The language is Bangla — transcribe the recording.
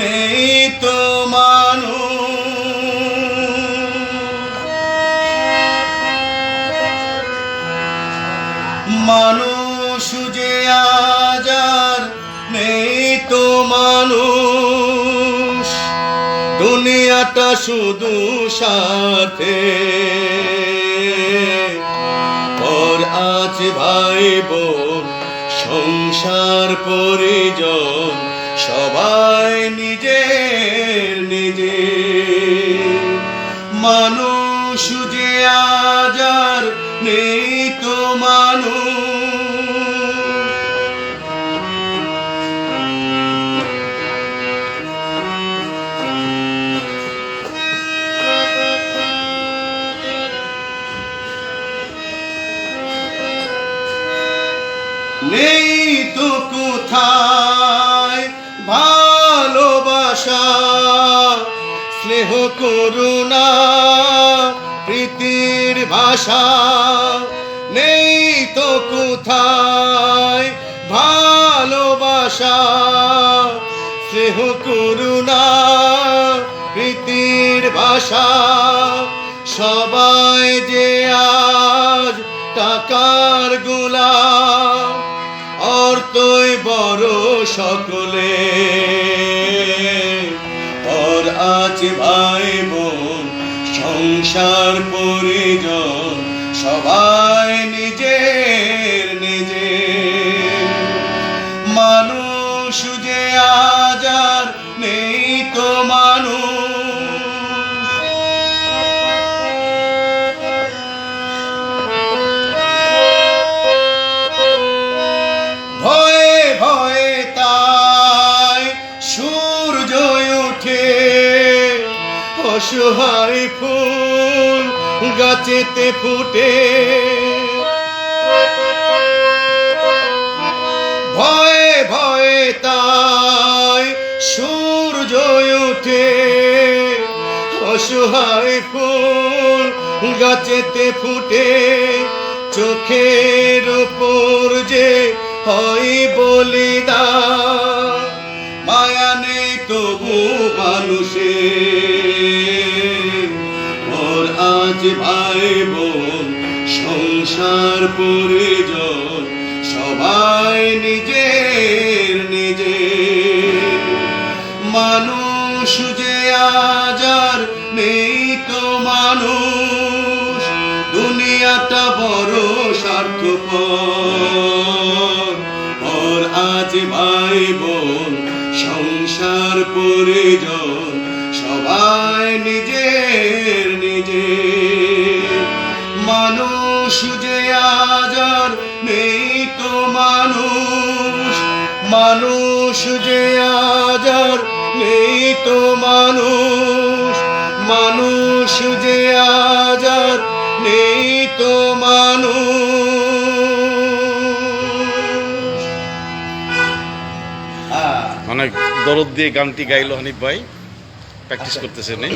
নেই তো মানুষ। মানুষ যে আজ আর নেই তো মানুষ, দুনিয়াটা শুধু সাথে। পর আছে ভাই বোন সংসার পরিজন, সবাই নিজের নিজের। মানুষ যে আজ আর নেই তো মানুষ। নেই তো কোথায় ভালোবাসা, স্নেহ করুণা প্রীতির ভাষা। নেই তো কোথায় ভালোবাসা, স্নেহ করুণা প্রীতির ভাষা। সবাই যে আজ টাকার গোলাম, অর্থই বড় সকলে। পর আছে ভাই বোন সংসার পরিজন, সবাই নিজের নিজের। মানুষ যে আজ আর নেই তো মানুষ। ভয়ে ভয়ে তাই সূর্য ওঠে, অসহায় ফুল গাছেতে ফুটে। ভয়ে ভয়ে তাই সূর্য ওঠে, অসহায় ফুল গাছেতে ফুটে। চোখের উপর যে হয় বলিদান, মায়া নেই তবু মানুষের। ওর আজ ভাই বোন সংসার পরিজন, সবাই নিজের নিজের। মানুষ যে আজ আর নেই তো মানুষ, দুনিয়াটা বড় স্বার্থপর। ওর আজ ভাই বোন সংসার পরিজন, সবাই নিজের নিজের। মানুষ যে আজ আর নেই তো মানুষ। মানুষ যে আজ আর নেই তো মানুষ। মানুষ যে আজ আর নেই তো মানুষ। অনেক দরদ দিয়ে গানটি গাইলো হানিফ ভাই, প্র্যাকটিস করতেছে নেই।